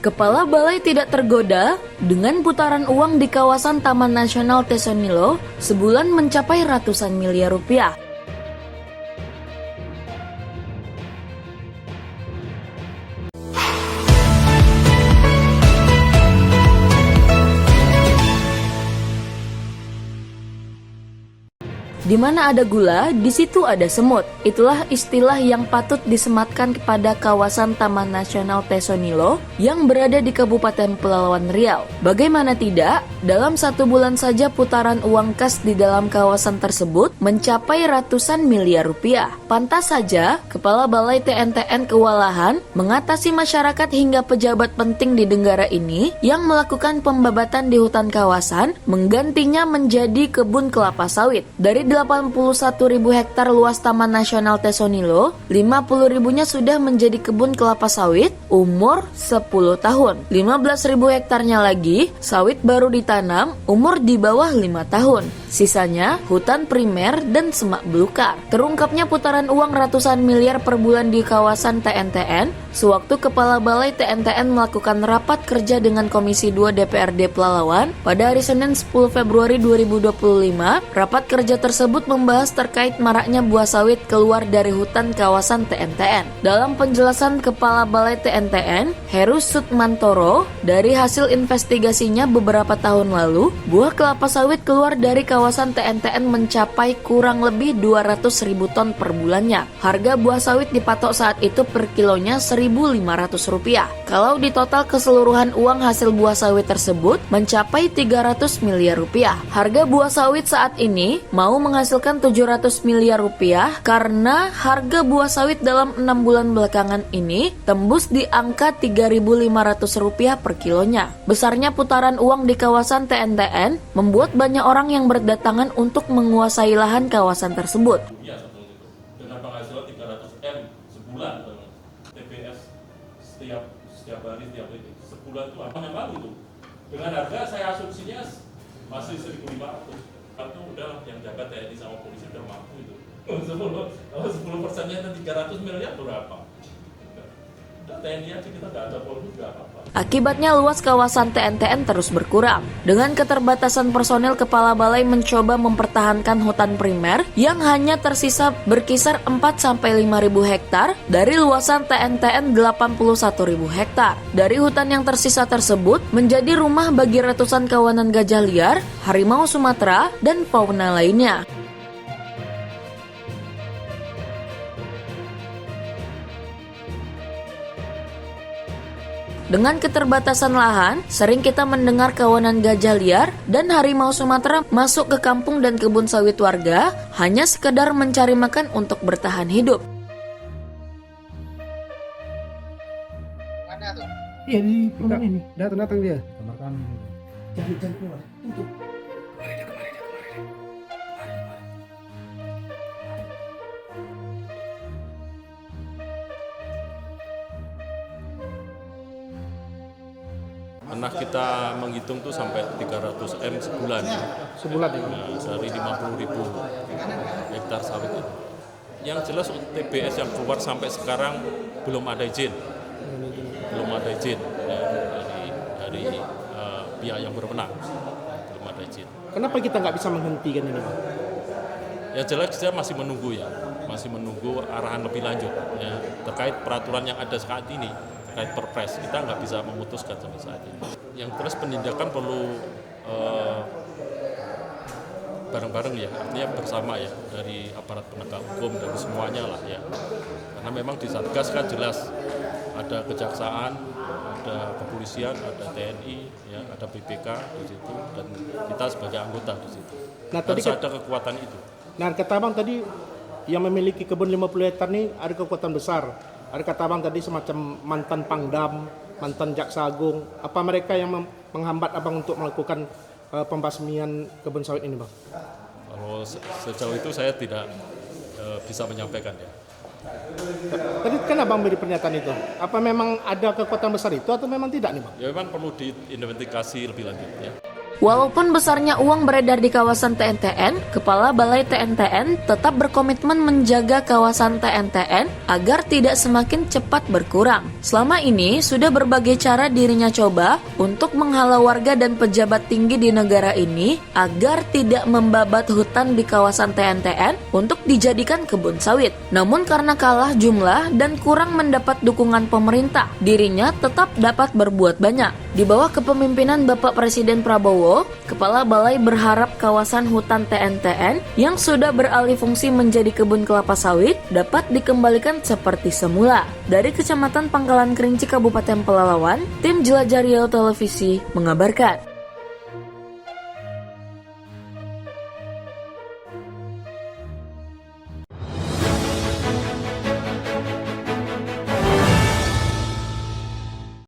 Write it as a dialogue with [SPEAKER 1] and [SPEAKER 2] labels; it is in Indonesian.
[SPEAKER 1] Kepala Balai tidak tergoda dengan putaran uang di kawasan Taman Nasional Tesonilo sebulan mencapai ratusan miliar rupiah. Di mana ada gula, di situ ada semut. Itulah istilah yang patut disematkan kepada kawasan Taman Nasional Tesonilo yang berada di Kabupaten Pelalawan Riau. Bagaimana tidak, dalam 1 bulan saja putaran uang kas di dalam kawasan tersebut mencapai ratusan miliar rupiah. Pantas saja, Kepala Balai TNTN kewalahan mengatasi masyarakat hingga pejabat penting di negara ini yang melakukan pembabatan di hutan kawasan, menggantinya menjadi kebun kelapa sawit. Dari 81.000 hektar luas Taman Nasional Tesonilo, 50.000-nya sudah menjadi kebun kelapa sawit umur 10 tahun. 15.000 hektarnya lagi sawit baru ditanam umur di bawah 5 tahun. Sisanya hutan primer dan semak belukar. Terungkapnya putaran uang ratusan miliar per bulan di kawasan TNTN sewaktu Kepala Balai TNTN melakukan rapat kerja dengan Komisi 2 DPRD Pelalawan pada hari Senin 10 Februari 2025. Rapat kerja tersebut membahas terkait maraknya buah sawit keluar dari hutan kawasan TNTN. Dalam penjelasan Kepala Balai TNTN, Heru Sutmantoro, dari hasil investigasinya beberapa tahun lalu, buah kelapa sawit keluar dari kawasan TNTN mencapai kurang lebih 200.000 ton per bulannya. Harga buah sawit dipatok saat itu per kilonya Rp1.500. Kalau ditotal keseluruhan uang hasil buah sawit tersebut mencapai 300 miliar rupiah. Harga buah sawit saat ini mau menghasilkan 700 miliar rupiah karena harga buah sawit dalam 6 bulan belakangan ini tembus di angka Rp3.500 per kilonya. Besarnya putaran uang di kawasan TNTN membuat banyak orang yang berdatangan untuk menguasai lahan kawasan tersebut.
[SPEAKER 2] Dengan penghasilan 300 M sebulan, TBS setiap hari, setiap hari, sebulan itu apa yang baru itu? Dengan harga saya asumsinya masih 1.500. Itu udah yang jaga TNI sama polisi udah mampu itu. 10%-nya itu 300 miliar berapa? Udah TNI aja kita nggak ada polisi juga apa-apa.
[SPEAKER 1] Akibatnya luas kawasan TNTN terus berkurang. Dengan keterbatasan personel, Kepala Balai mencoba mempertahankan hutan primer yang hanya tersisa berkisar 4-5 ribu hektar dari luasan TNTN 81.000 hektar. Dari hutan yang tersisa tersebut menjadi rumah bagi ratusan kawanan gajah liar, harimau Sumatera, dan fauna lainnya. Dengan keterbatasan lahan, sering kita mendengar kawanan gajah liar dan harimau Sumatera masuk ke kampung dan kebun sawit warga hanya sekedar mencari makan untuk bertahan hidup.
[SPEAKER 3] Mana tuh?
[SPEAKER 4] Iya di perumahan ini.
[SPEAKER 3] Datang dia.
[SPEAKER 4] Kamar kami. Cari keluar. Tutup.
[SPEAKER 2] Pernah kita menghitung tuh sampai 300 M sebulan.
[SPEAKER 3] Sebulan ya.
[SPEAKER 2] Nah, dari 50.000 hektar sawit itu. Yang jelas TBS yang keluar sampai sekarang belum ada izin. Belum ada izin ya, dari pihak yang berwenang. Belum ada izin.
[SPEAKER 3] Kenapa kita nggak bisa menghentikan ini, Bang?
[SPEAKER 2] Ya jelas kita masih menunggu ya. Masih menunggu arahan lebih lanjut ya, terkait peraturan yang ada saat ini. Terkait perpres, kita nggak bisa memutuskan sampai saat ini. Yang terus penindakan perlu bareng-bareng ya, artinya bersama ya, dari aparat penegak hukum, dari semuanya lah ya. Karena memang di Satgas kan jelas ada kejaksaan, ada kepolisian, ada TNI, ya, ada BPK di situ, dan kita sebagai anggota di situ.
[SPEAKER 3] Nah,
[SPEAKER 2] harus ada kekuatan itu.
[SPEAKER 3] Nah, kata Abang tadi yang memiliki kebun 50 hektar ini ada kekuatan besar. Ada kata Abang tadi semacam mantan Pangdam, mantan Jaksa Agung. Apa mereka yang menghambat Abang untuk melakukan pembasmian kebun sawit ini, Bang?
[SPEAKER 2] Kalau sejauh itu saya tidak bisa menyampaikan ya.
[SPEAKER 3] Tadi kan Abang beri pernyataan itu. Apa memang ada kekuatan besar itu atau memang tidak nih, Bang?
[SPEAKER 2] Ya memang perlu diidentifikasi lebih lanjut ya.
[SPEAKER 1] Walaupun besarnya uang beredar di kawasan TNTN, Kepala Balai TNTN tetap berkomitmen menjaga kawasan TNTN agar tidak semakin cepat berkurang. Selama ini, sudah berbagai cara dirinya coba untuk menghalau warga dan pejabat tinggi di negara ini agar tidak membabat hutan di kawasan TNTN untuk dijadikan kebun sawit. Namun karena kalah jumlah dan kurang mendapat dukungan pemerintah, dirinya tetap dapat berbuat banyak. Di bawah kepemimpinan Bapak Presiden Prabowo, Kepala Balai berharap kawasan hutan TNTN yang sudah beralih fungsi menjadi kebun kelapa sawit dapat dikembalikan seperti semula. Dari Kecamatan Pangkalan Kerinci, Kabupaten Pelalawan, tim Jelajah Riau Televisi mengabarkan.